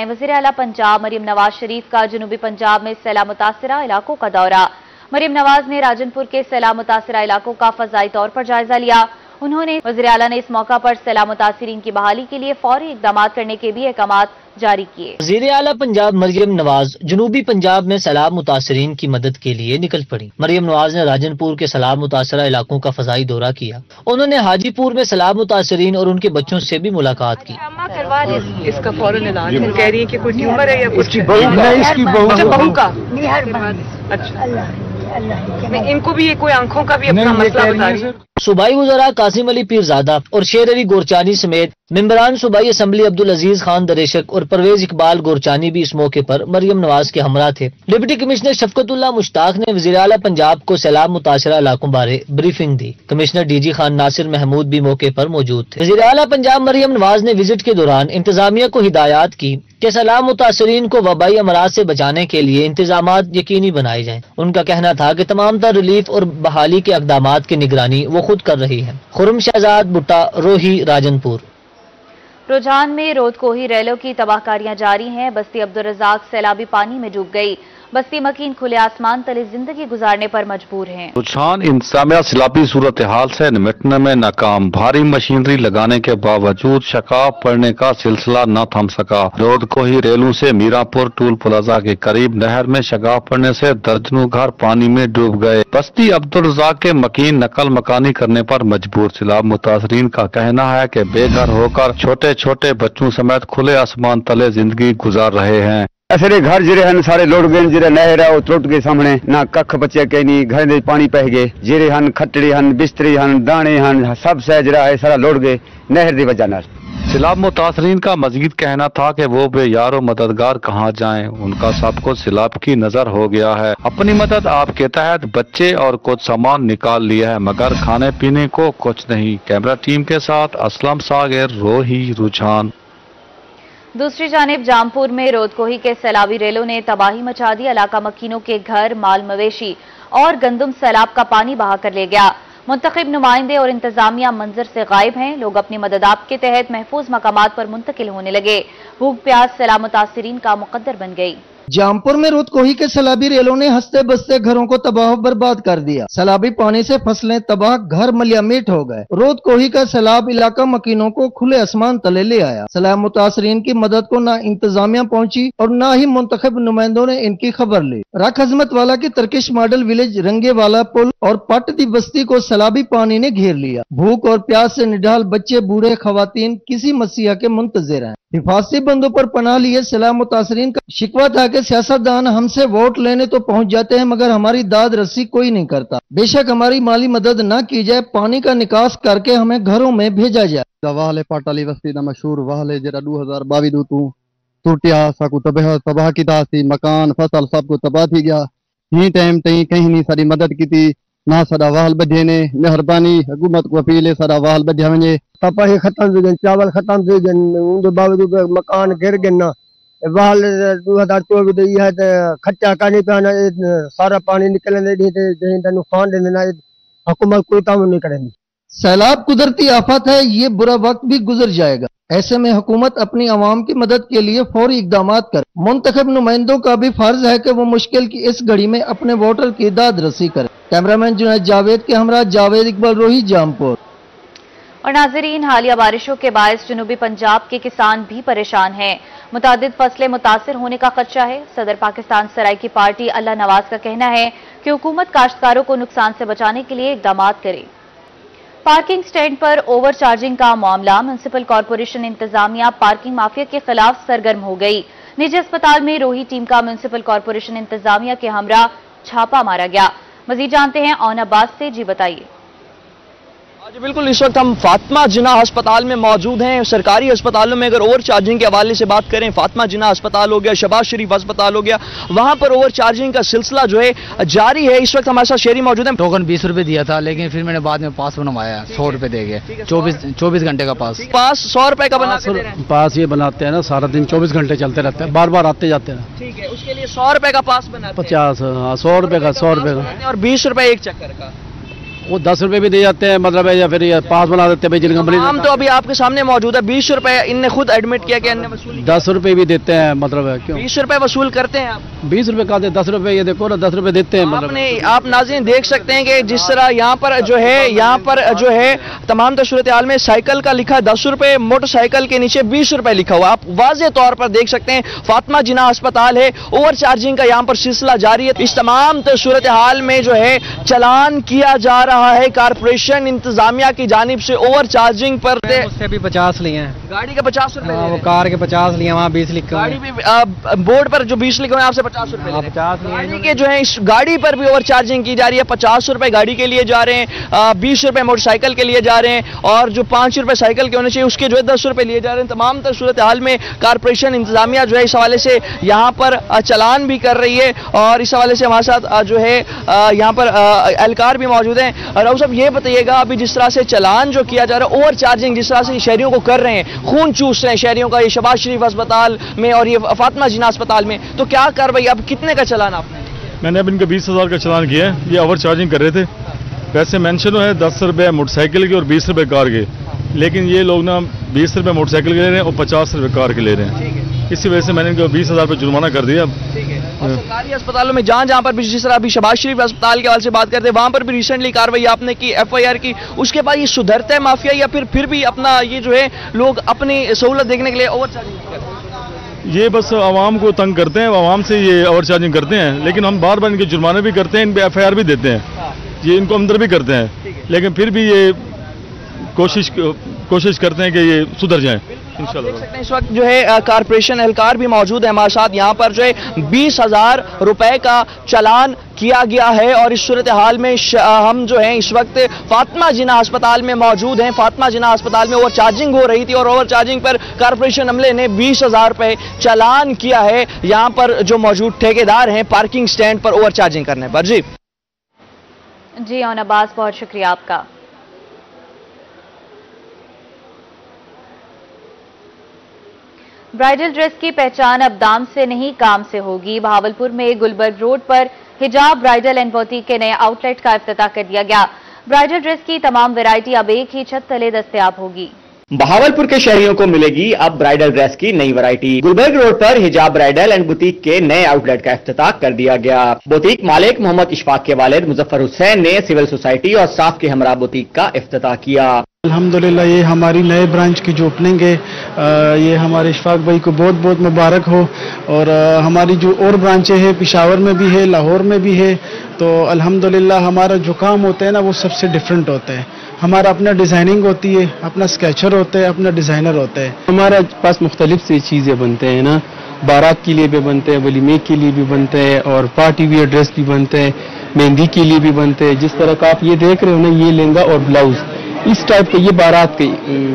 वज़ीर आला पंजाब मरियम नवाज शरीफ का जनूबी पंजाब में सैलाब मुतासिरा इलाकों का दौरा। मरियम नवाज ने राजनपुर के सैलाब मुतासिरा इलाकों का फजाई तौर पर जायजा लिया। उन्होंने वज़ीर आला ने इस मौका पर सैलाब मुतासिरीन की बहाली के लिए फौरी इक़दाम करने के भी अहकाम जारी किए। वज़ीर आला पंजाब मरियम नवाज जनूबी पंजाब में सैलाब मुतासिरीन की मदद के लिए निकल पड़ी। मरियम नवाज ने राजनपुर के सैलाब मुतासिरा इलाकों का फजाई दौरा किया। उन्होंने हाजीपुर में सैलाब मुतासिरीन और उनके बच्चों से भी मुलाकात की। इसका फौरन ऐलान है, कह रही है कि कोई ट्यूमर है या कुछ बहू का। अच्छा, इनको भी ये कोई आंखों का भी अपना मसला बता रही है। सूबाई वज़रा कासिम अली पीरजादा और शेर अली गोरचानी समेत मेंबरान सूबाई असम्बली अब्दुल अजीज खान दरेशक और परवेज इकबाल गोरचानी भी इस मौके पर मरियम नवाज के हमरा थे। डिप्टी कमिश्नर शफकतुल्लाह मुश्ताक ने वज़ीर आला पंजाब को सैलाब मुतासिरा इलाकों बारे ब्रीफिंग दी। कमिश्नर डीजी खान नासिर महमूद भी मौके पर मौजूद थे। वज़ीर आला पंजाब मरियम नवाज ने विजिट के दौरान इंतजामिया को हिदायत की कि सैलाब मुतासिरीन को वबाई अमराज से बचाने के लिए इंतजामात यकीनी बनाए जाएं। उनका कहना था कि तमाम तर रिलीफ और बहाली के इक़दामात की निगरानी वो खुद कर रही है। खुर्रम शहजाद भुट्टा, रोही, राजनपुर। रुझान में रोदकोही रेलों की तबाहकारियां जारी हैं। बस्ती अब्दुल रज़ाक सैलाबी पानी में डूब गई। बस्ती मकीन खुले आसमान तले जिंदगी गुजारने पर मजबूर हैं। रुझान इंतजामिया सैलाबी सूरत हाल से निपटने में नाकाम। भारी मशीनरी लगाने के बावजूद शकाब पड़ने का सिलसिला न थम सका। रोदकोही रेलों से मीरापुर टूल प्लाजा के करीब नहर में शकाब पड़ने से दर्जनों घर पानी में डूब गए। बस्ती अब्दुल रज़ाक के मकीन नकल मकानी करने पर मजबूर। सैलाब मुतासरीन का कहना है कि बेघर होकर छोटे छोटे बच्चों समेत खुले आसमान तले जिंदगी गुजार रहे हैं। असरे घर जिरे हन सारे लोड़ गए। जिरे नहर है वो त्रुट गए सामने, ना कख बचे के नहीं, घर दे पानी पह गए। जिरे हन खटड़ी हन बिस्तरी हन दाने हन सब सह जरा है सारा लोड़ गए नहर की वजह नाल। सैलाब मुतासरीन का मजीद कहना था कि वो बेयार मददगार कहाँ जाएं। उनका सब कुछ सैलाब की नजर हो गया है। अपनी मदद आपके तहत बच्चे और कुछ सामान निकाल लिया है मगर खाने पीने को कुछ नहीं। कैमरा टीम के साथ असलम सागर, रोही, रुझान। दूसरी जानिब जामपुर में रोदकोही के सैलाबी रेलों ने तबाही मचा दी। इलाका मकीनों के घर, माल मवेशी और गंदम सैलाब का पानी बहा कर ले गया। मुंतखब नुमाइंदे और इंतजामिया मंजर से गायब हैं। लोग अपनी मदद के तहत महफूज मकामात पर मुंतकिल होने लगे। भूख प्यास सैलाब मुतासिरीन का मुकद्दर बन गई। जामपुर में रोदकोही के सैलाबी रेलों ने हंसते बसते घरों को तबाह बर्बाद कर दिया। सैलाबी पानी से फसलें तबाह, घर मलियामेट हो गए। रोदकोही का सैलाब इलाका मकीनों को खुले आसमान तले ले आया। सैलाब मुतासरीन की मदद को न इंतजामिया पहुंची और न ही मुंतखब नुमाइंदों ने इनकी खबर ली। रख हजमत वाला की तरकिश मॉडल विलेज, रंगे वाला पुल और पट दी बस्ती को सैलाबी पानी ने घेर लिया। भूख और प्यास से निढाल बच्चे, बूढ़े, खवातीन किसी मसीहा के मुंतजिर हैं। हिफाजती बंदों पर पनाह लिए सैलाब मुतासरीन का शिकवा था कि सियासतदान हमसे वोट लेने तो पहुंच जाते हैं मगर हमारी दाद रस्सी कोई नहीं करता। बेशक हमारी माली मदद न की जाए, पानी का निकास करके हमें घरों में भेजा जाए। वाहले पाटाली बस्ती दा मशहूर वाहले जरा 2022 तू तुरटिया साकू तबाह कीता सी। मकान फसल सब को तबाह थी गया। ही टाइम तई कहीं नहीं सारी मदद की थी, ना सारा वाहल बधे ने। मेहरबानी हुकूमत को अपील है सारा वाहल बधे वने। तपाही खत्म थी गई, चावल खत्म थी गए, उनके बावजूद मकान गिर गए ना। वाहल 2024 है तो खर्चा करनी पाना सारा पानी निकलने दी नुकसान दे देना। हुकूमत कोई काम नहीं करेगी। सैलाब कुदरती आफत है, ये बुरा वक्त भी गुजर जाएगा। ऐसे में हुकूमत अपनी आवाम की मदद के लिए फौरी इकदाम करे। मुंतखब नुमाइंदों का भी फर्ज है कि वो मुश्किल की इस घड़ी में अपने वोटर की दाद रसी करे। कैमरामैन जुनैद जावेद के हमरा जावेद इकबाल, रोही, जामपुर। और नाजरीन, हालिया बारिशों के बायस जनूबी पंजाब के किसान भी परेशान हैं। मुतादिद फसलें मुतासिर होने का खदशा है। सदर पाकिस्तान सराय की पार्टी अल्लाह नवाज का कहना है कि हुकूमत काश्तकारों को नुकसान से बचाने के लिए इकदाम करे। पार्किंग स्टैंड पर ओवर चार्जिंग का मामला, म्युनिसिपल कॉरपोरेशन इंतजामिया पार्किंग माफिया के खिलाफ सरगर्म हो गई। निजी अस्पताल में रोही टीम का म्युनिसिपल कॉरपोरेशन इंतजामिया के हमरा छापा मारा गया। मजीद जानते हैं ऑन अब्बास से। जी बताइए। जी बिल्कुल, इस वक्त हम फातिमा जिन्ना अस्पताल में मौजूद हैं। सरकारी अस्पतालों में अगर ओवर चार्जिंग के हवाले से बात करें, फातिमा जिन्ना अस्पताल हो गया, शहबाज शरीफ अस्पताल हो गया, वहां पर ओवर चार्जिंग का सिलसिला जो है जारी है। इस वक्त हमारे साथ शहरी मौजूद हैं। टोकन 20 रुपए दिया था, लेकिन फिर मैंने बाद में पास बनवाया 100 रुपए दे गए। 24 घंटे का पास 100 रुपए का बना पास ये बनाते हैं ना, सारा दिन 24 घंटे चलते रहते हैं, बार बार आते जाते हैं। ठीक है, उसके लिए 100 रुपए का पास बनाते हैं। 50 100 रुपए का 100 रुपए का और 20 रुपए एक चक्कर का। वो 10 रुपए भी दे जाते हैं, मतलब है, या फिर ये पास बना देते हैं भाई जिन कंपनी। हम तो अभी आपके सामने मौजूद है, 20 रुपए इनने खुद एडमिट किया कि इनने वसूल 10 रुपए भी देते हैं, मतलब है क्यों 20 रुपए वसूल करते हैं आप? 20 रुपए का 10 रुपए, ये देखो ना 10 रुपए देते हैं। मतलब आप नाज़रीन देख सकते हैं कि जिस तरह यहाँ पर जो है तमाम सूरत हाल में साइकिल का लिखा 10 रुपए, मोटरसाइकिल के नीचे 20 रुपए लिखा हुआ। आप वाज़े तौर पर देख सकते हैं फातिमा जिन्ना अस्पताल है, ओवर चार्जिंग का यहाँ पर सिलसिला जारी है। इस तमाम सूरत हाल में जो है चालान किया जा रहा है कारपोरेशन इंतजामिया की जानिब से ओवर चार्जिंग पर। उससे भी 50 लिए हैं, गाड़ी का 50 रुपए, वो कार के 50 लिए, वहाँ 20 लिखे गाड़ी भी बोर्ड पर जो 20 लिखे हुए हैं आपसे 50 रुपए 50 गाड़ी के जो है इस गाड़ी पर भी ओवर चार्जिंग की जा रही है। 50 रुपए गाड़ी के लिए जा रहे हैं, 20 रुपए मोटरसाइकिल के लिए जा रहे हैं, और जो 5 रुपए साइकिल के होने चाहिए उसके जो है 10 रुपए लिए जा रहे हैं। तमाम सूरत हाल में कारपोरेशन इंतजामिया जो है इस हवाले से यहाँ पर चालान भी कर रही है, और इस हवाले से हमारे साथ जो है यहाँ पर एहलकार भी मौजूद हैं। राव साहब ये बताइएगा, अभी जिस तरह से चालान जो किया जा रहा है, ओवर चार्जिंग जिस तरह से शहरियों को कर रहे हैं, खून चूस रहे हैं शहरियों का, ये शहबाज शरीफ अस्पताल में और ये फातिमा जिन्ना अस्पताल में, तो क्या कार्रवाई, अब कितने का चालान आपने? मैंने अब इनका 20,000 का चालान किया है। ये ओवर चार्जिंग कर रहे थे, वैसे मेंशन है 10 रुपए मोटरसाइकिल के और 20 रुपए कार के, लेकिन ये लोग ना 20 रुपए मोटरसाइकिल के ले रहे हैं और 50 रुपए कार के ले रहे हैं। इसी वजह से मैंने इनको 20,000 रुपये जुर्माना कर दिया। और सरकारी अस्पतालों में जहाँ पर भी, जिस तरह अभी शहबाज शरीफ अस्पताल के हवाले से बात करते हैं, वहाँ पर भी रिसेंटली कार्रवाई आपने की, FIR की, उसके बाद ये सुधरता है माफिया, या फिर भी अपना ये जो है लोग अपनी सहूलत देखने के लिए ओवर चार्जिंग करते हैं? ये बस आवाम को तंग करते हैं, आवाम से ये ओवर चार्जिंग करते हैं, लेकिन हम बार बार इनके जुर्माने भी करते हैं, इन पर FIR भी देते हैं, ये इनको अंदर भी करते हैं, लेकिन फिर भी ये कोशिश करते हैं कि ये सुधर जाएं। इंशाल्लाह देख सकते हैं इस वक्त जो है कारपोरेशन एहलकार भी मौजूद है हमारे साथ। यहाँ पर जो है 20,000 रुपए का चालान किया गया है, और इस सूरत हाल में हम जो है इस वक्त फातिमा जिन्ना अस्पताल में मौजूद हैं। फातिमा जिन्ना अस्पताल में ओवर चार्जिंग हो रही थी, और ओवर चार्जिंग पर कारपोरेशन अमले ने 20,000 रुपए चालान किया है यहाँ पर जो मौजूद ठेकेदार हैं पार्किंग स्टैंड पर ओवर चार्जिंग करने पर। जी और अब्बास, बहुत शुक्रिया आपका। ब्राइडल ड्रेस की पहचान अब दाम से नहीं काम से होगी। बहावलपुर में गुलबर्ग रोड पर हिजाब ब्राइडल एंड बुटीक के नए आउटलेट का इफ्तिताह कर दिया गया। ब्राइडल ड्रेस की तमाम वैरायटी अब एक ही छत तले दस्तयाब होगी। बहावलपुर के शहरियों को मिलेगी अब ब्राइडल ड्रेस की नई वैरायटी। गुलबर्ग रोड पर हिजाब ब्राइडल एंड बुटीक के नए आउटलेट का इफ्तिताह कर दिया गया। बुटीक मालिक मोहम्मद इशफाक के वालिद मुजफ्फर हुसैन ने सिविल सोसाइटी और साफ के हमरा बुटीक का इफ्तिताह किया। अल्हम्दुलिल्लाह, ये हमारी नए ब्रांच की जो ओपनिंग है, ये हमारे इशफाक भाई को बहुत बहुत मुबारक हो। और हमारी जो और ब्रांचें हैं, पेशावर में भी है, लाहौर में भी है, तो अल्हम्दुलिल्लाह हमारा जो काम होता है ना वो सबसे डिफरेंट होता है। हमारा अपना डिज़ाइनिंग होती है, अपना स्केचर होता है, अपना डिज़ाइनर होता है। हमारे पास मुख्तलिफ सी चीज़ें बनते हैं ना, बारात के लिए भी बनते हैं, वलीमे के लिए भी बनते हैं, और पार्टी वियर ड्रेस भी बनते हैं, मेहंदी के लिए भी बनते हैं। जिस तरह का आप ये देख रहे हो ना, ये लहंगा और ब्लाउज, इस टाइप के, ये बारात की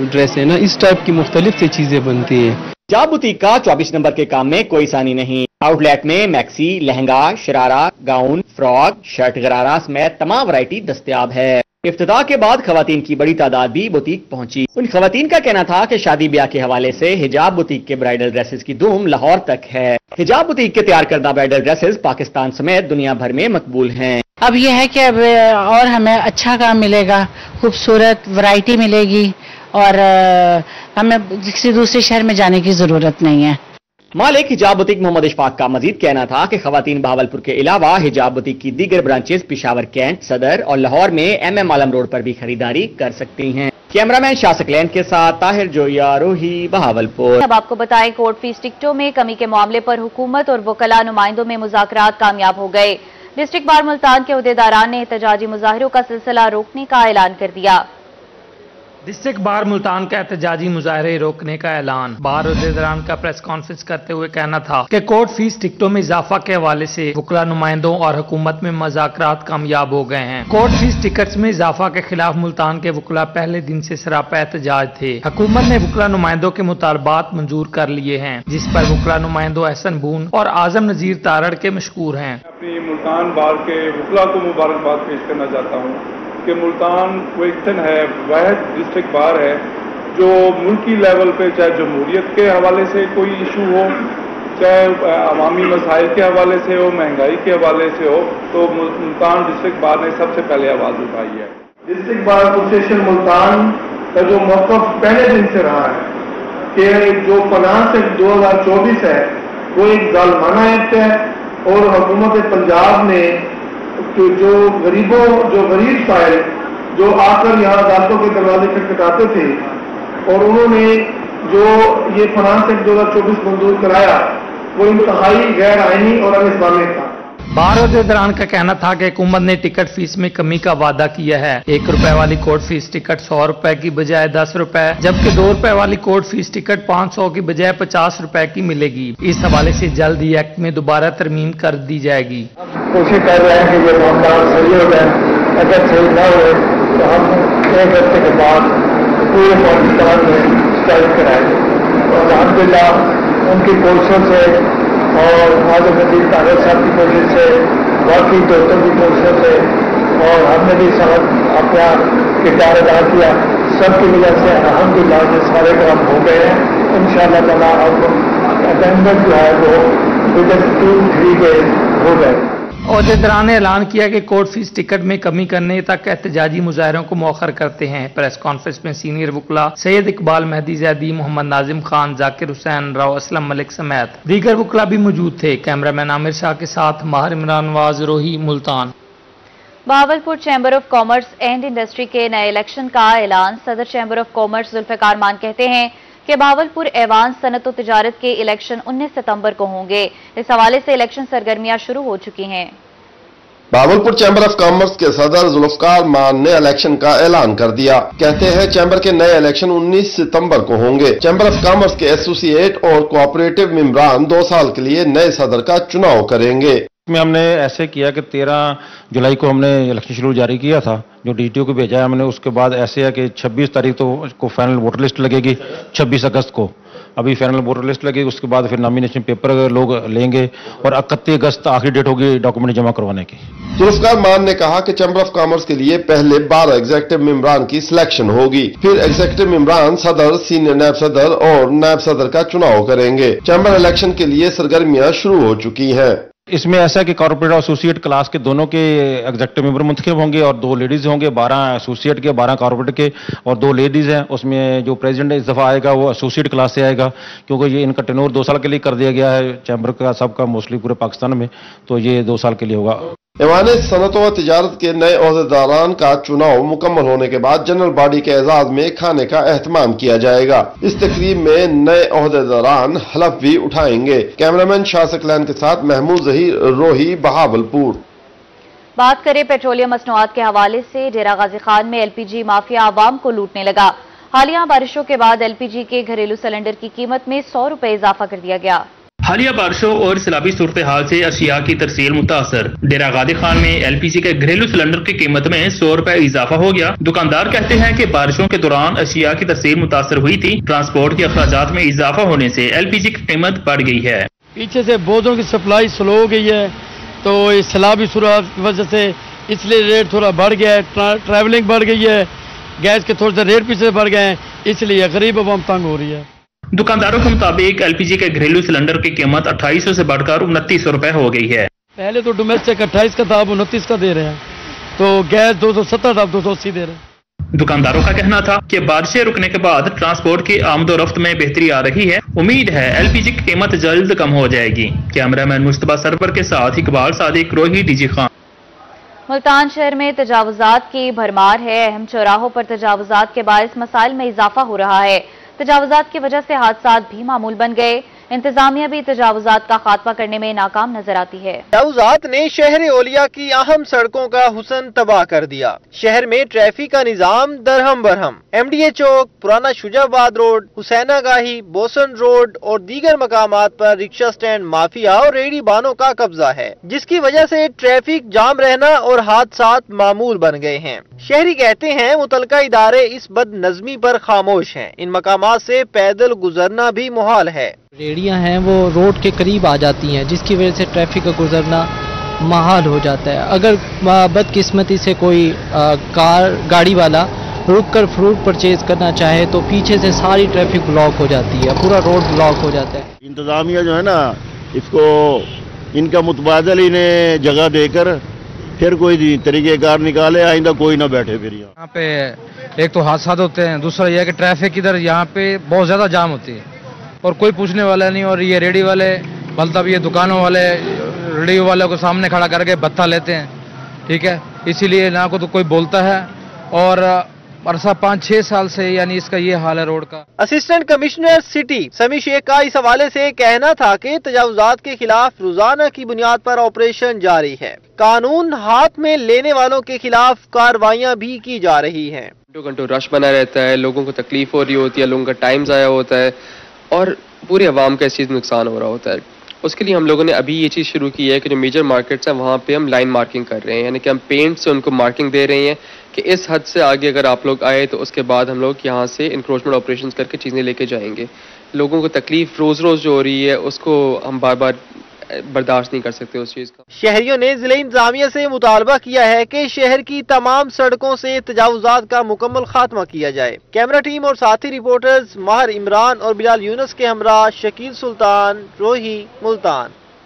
ड्रेस है ना, इस टाइप की मुख्तलिफ सी चीजें बनती है। हिजाब बुटीक का 24 नंबर के काम में कोई सानी नहीं। आउटलेट में maxi, lehenga, sharara, gown, frock, shirt गरारा समेत तमाम वैरायटी दस्तयाब है। इफ्तिताह के बाद खवातीन की बड़ी तादाद भी बुटीक पहुंची। उन खवातीन का कहना था कि शादी ब्याह के हवाले से हिजाब बुटीक के ब्राइडल ड्रेसेस की धूम लाहौर तक है। हिजाब बुटीक के तैयार करदा ब्राइडल ड्रेसेस पाकिस्तान समेत दुनिया भर में मकबूल हैं। अब यह है कि अब और हमें अच्छा काम मिलेगा, खूबसूरत वैरायटी मिलेगी, और हमें किसी दूसरे शहर में जाने की जरूरत नहीं है। मालिक हिजाब बुटीक मोहम्मद इशफाक का मजीद कहना था कि खवातीन बहावलपुर के अलावा हिजाब बुटीक की दीगर ब्रांचेस पेशावर कैंट, सदर और लाहौर में MM आलम रोड पर भी खरीदारी कर सकती हैं। कैमरामैन शासक लैंड के साथ ताहिर जोया, रोही, बहावलपुर। अब आपको बताएं, कोर्ट फीस टिकटों में कमी के मामले पर हुकूमत और वकला नुमाइंदों में मुज़ाकरात कामयाब हो गए। डिस्ट्रिक्ट बार मुल्तान के उहदेदारान ने एहतजाजी मुजाहिरों का सिलसिला रोकने का ऐलान कर दिया। डिस्ट्रिक्ट बार मुल्तान का एहतजाजी मुजाहरे रोकने का ऐलान। बार उहदेदारान का प्रेस कॉन्फ्रेंस करते हुए कहना था कि कोर्ट फीस टिकटों में इजाफा के हवाले से वकला नुमाइंदों और हुकूमत में मुज़ाकरात कामयाब हो गए हैं। कोर्ट फीस टिकट्स में इजाफा के खिलाफ मुल्तान के वकला पहले दिन से सरापा एहतजाज थे। हुकूमत ने वकला नुमाइंदों के मुतालबात मंजूर कर लिए हैं, जिस पर वकला नुमाइंदों एहसन बून और आजम नजीर तारड़ के मशकूर हैं। अपनी मुल्तान बार के वकला को मुबारकबाद पेश करना चाहता हूँ कि मुल्तान वो एक है, वाहिद डिस्ट्रिक्ट बार है जो मुल्की लेवल पे चाहे जमहूरियत के हवाले से कोई इशू हो, चाहे अवामी मसाइल के हवाले से हो, महंगाई के हवाले से हो, तो मुल्तान डिस्ट्रिक्ट बार ने सबसे पहले आवाज़ उठाई है। डिस्ट्रिक्ट बार एसोसिएशन मुल्तान का जो मौक़िफ़ पहले दिन से रहा है कि जो फाइनेंस एक्ट 2024 है वो एक जालिमाना एक्ट है और हुकूमत पंजाब ने जो गरीब साइल जो आकर यहाँ अदालतों के दरवाजे खटखटाते थे और उन्होंने जो ये फाइनेंस एक्ट 2024 मंजूर कराया वो इंतहाई गैर आईनी और अनिस्लामिक था। बार दौरान का कहना था कि हुकूमत ने टिकट फीस में कमी का वादा किया है। 1 रुपए वाली कोर्ट फीस टिकट 100 रुपए की बजाय 10 रुपए, जबकि 2 रुपए वाली कोर्ट फीस टिकट 500 की बजाय 50 रुपए की मिलेगी। इस हवाले से जल्द ही एक्ट में दोबारा तरमीम कर दी जाएगी। कोशिश कर रहे हैं कि ये मामला सही हो जाए, अगर सही न हो तो हम 1 हफ्ते के बाद पूरे पाकिस्तान में स्ट्राइक कराएंगे और अल्हम्दुलिल्लाह उनकी कोशिशों से और आजम नजीर ताहिर साहब की कोशिश से, बाकी दोस्तों की कोशिशों से और हमने भी साथ अपना किरदार अदा किया, सबकी वजह से अल्हम्दुलिल्लाह ये सारे काम हो गए हैं। इंशाअल्लाह ताला अब अटेंडेंस जो है वो विदिन 2-3 डेज हो जाएगी। अहदेदारान ने ऐलान किया कि कोर्ट फीस टिकट में कमी करने तक एहतजाजी मुजाहरों को मौखर करते हैं। प्रेस कॉन्फ्रेंस में सीनियर वकला सैयद इकबाल, मेहदी जैदी, मोहम्मद नाजिम खान, जाकिर हुसैन, राव असलम मलिक समेत दीगर वकला भी मौजूद थे। कैमरामैन आमिर शाह के साथ माहिर इमरान नवाज, रोही, Multan. Bahawalpur chamber of commerce and industry के नए इलेक्शन का ऐलान। सदर चैम्बर ऑफ कॉमर्स जुल्फिकार मान कहते हैं कि बहावलपुर ऐवान सनत व तिजारत के इलेक्शन 19 सितंबर को होंगे। इस हवाले से इलेक्शन सरगर्मियां शुरू हो चुकी हैं। बहावलपुर चैम्बर ऑफ कॉमर्स के सदर जुल्फिकार मान ने इलेक्शन का ऐलान कर दिया। कहते हैं चैम्बर के नए इलेक्शन 19 सितंबर को होंगे। चैम्बर ऑफ कॉमर्स के एसोसिएट और कोऑपरेटिव मेंबरान 2 साल के लिए नए सदर का चुनाव करेंगे। में हमने ऐसे किया कि 13 जुलाई को हमने इलेक्शन शेड्यूल जारी किया था, जो डीटीओ को भेजा है हमने। उसके बाद ऐसे है कि 26 तारीख को फाइनल वोटर लिस्ट लगेगी, 26 अगस्त को अभी फाइनल वोटर लिस्ट लगेगी। उसके बाद फिर नॉमिनेशन पेपर लोग लेंगे और 31 अगस्त आखिरी डेट होगी डॉक्यूमेंट जमा करवाने की। जुल्फिकार मान ने कहा कि चैम्बर ऑफ कॉमर्स के लिए पहले 12 एग्जीक्यूटिव मेंबरान की सिलेक्शन होगी, फिर एग्जीक्यूटिव मेंबरान सदर, सीनियर नायब सदर और नायब सदर का चुनाव करेंगे। चैम्बर इलेक्शन के लिए सरगर्मियां शुरू हो चुकी हैं। इसमें ऐसा है कि कॉर्पोरेट और एसोसिएट क्लास के दोनों के एग्जीक्यूटिव मेंबर मुंतखब होंगे और 2 लेडीज होंगे, 12 एसोसिएट के, 12 कॉर्पोरेट के और 2 लेडीज हैं। उसमें जो प्रेसिडेंट इस दफा आएगा वो एसोसिएट क्लास से आएगा, क्योंकि ये इनका टेन्योर 2 साल के लिए कर दिया गया है चैम्बर का सबका, मोस्टली पूरे पाकिस्तान में, तो ये 2 साल के लिए होगा। ऐवान सनत व तिजारत के नए अहदेदारान का चुनाव मुकम्मल होने के बाद जनरल बॉडी के एजाज में खाने का एहतमाम किया जाएगा। इस तकरीब में नए अहदेदारान हलफ भी उठाएंगे। कैमरामैन शाह सकलैन के साथ महमूद जहीर, रोही, बहावलपुर। बात करें पेट्रोलियम मसनूआत के हवाले से, डेरा गाजी खान में एलपीजी माफिया आवाम को लूटने लगा। हालिया बारिशों के बाद एलपीजी के घरेलू सिलेंडर की कीमत में 100 रुपए इजाफा कर दिया गया। हालिया बारिशों और सैलाबी सूरत हाल से अशिया की तरसील मुतासर। डेरा गाजी खान में एलपीजी के घरेलू सिलेंडर की कीमत में 100 रुपए इजाफा हो गया। दुकानदार कहते हैं कि बारिशों के दौरान अशिया की तरसील मुतासर हुई थी। ट्रांसपोर्ट के अखराजात में इजाफा होने से एलपीजी की कीमत बढ़ गई है। पीछे से बोझों की सप्लाई स्लो हो गई है, तो इस सैलाबी सूरत की वजह से इसलिए रेट थोड़ा बढ़ गया है। ट्रैवलिंग बढ़ गई है, गैस के थोड़े से रेट पीछे बढ़ गए हैं, इसलिए गरीब अवाम तंग हो रही है। दुकानदारों के मुताबिक एलपीजी के घरेलू सिलेंडर की कीमत 2800 से बढ़कर 2900 रुपए हो गई है। पहले तो डोमेस्टिक 28 का था, अब 29 का दे रहे हैं, तो गैस 270 था, अब 280 दे रहे हैं। दुकानदारों का कहना था कि बारिशें रुकने के बाद ट्रांसपोर्ट की आमदोरफ्त में बेहतरी आ रही है। उम्मीद है एलपीजी की कीमत जल्द कम हो जाएगी। कैमरामैन मुश्तबा सरवर के साथ इकबाल सादिक, रोही, डीजी खान। मुल्तान शहर में तजावुजात की भरमार है। अहम चौराहों पर तजावुजात के बायस मसाइल में इजाफा हो रहा है। तजावुजात की वजह से हादसात भी मामूल बन गए। इंतजामिया भी तजावुजात का खात्मा करने में नाकाम नजर आती है। तजावुजात ने शहर ओलिया की अहम सड़कों का हुस्न तबाह कर दिया। शहर में ट्रैफिक का निजाम दरहम बरहम। एमडीए चौक, पुराना शुजाबाद रोड, हुसैना गाही, बोसन रोड और दीगर मकामात पर रिक्शा स्टैंड माफिया और रेहड़ी बानों का कब्जा है, जिसकी वजह से ट्रैफिक जाम रहना और हादसात मामूल बन गए हैं। शहरी कहते हैं मुतलका इदारे इस बदनज़मी पर खामोश हैं। इन मकामात से पैदल गुजरना भी मुहाल है। रेहड़ियाँ हैं वो रोड के करीब आ जाती हैं, जिसकी वजह से ट्रैफिक का गुजरना महाल हो जाता है। अगर बदकिस्मती से कोई गाड़ी वाला रुक कर फ्रूट परचेज करना चाहे तो पीछे से सारी ट्रैफिक ब्लॉक हो जाती है, पूरा रोड ब्लॉक हो जाता है। इंतजामिया जो है ना इसको इनका मुतबादल इन्हें जगह देकर फिर कोई तरीक़ेकार निकाले, आइंदा कोई ना बैठे फिर यहाँ पे। एक तो हादसा होते हैं, दूसरा यह है कि ट्रैफिक इधर यहाँ पे बहुत ज़्यादा जाम होती है और कोई पूछने वाला नहीं। और ये रेडी वाले मतलब ये दुकानों वाले रेडी वाले को सामने खड़ा करके भत्ता लेते हैं, ठीक है, इसीलिए ना को तो कोई बोलता है। और अरसा 5-6 साल से यानी इसका ये हाल है रोड का। असिस्टेंट कमिश्नर सिटी समी शेख का इस हवाले से कहना था कि तजावुजात के खिलाफ रोजाना की बुनियाद पर ऑपरेशन जारी है, कानून हाथ में लेने वालों के खिलाफ कार्रवाइयां भी की जा रही हैं। घंटों रश बना रहता है, लोगों को तकलीफ हो रही होती है, लोगों का टाइम ज़ाया होता है और पूरी आवाम का इस चीज़ में नुकसान हो रहा होता है। उसके लिए हम लोगों ने अभी ये चीज़ शुरू की है कि जो मेजर मार्केट्स हैं वहाँ पे हम लाइन मार्किंग कर रहे हैं, यानी कि हम पेंट से उनको मार्किंग दे रहे हैं कि इस हद से आगे अगर आप लोग आए तो उसके बाद हम लोग यहाँ से इंक्रोचमेंट ऑपरेशंस करके चीज़ें लेके जाएंगे। लोगों को तकलीफ रोज़ रोज़ जो हो रही है उसको हम बार बार बर्दाश्त नहीं कर सकते उस चीज़ का। शहरियों ने जिले इंतजामिया से मुतालबा किया है कि शहर की तमाम सड़कों से तजावुजात का मुकम्मल खात्मा किया जाए। कैमरा टीम और साथी रिपोर्टर्स माहर इमरान और बिलाल यूनुस के हमरा शकील सुल्तान, रोही, मुल्तान।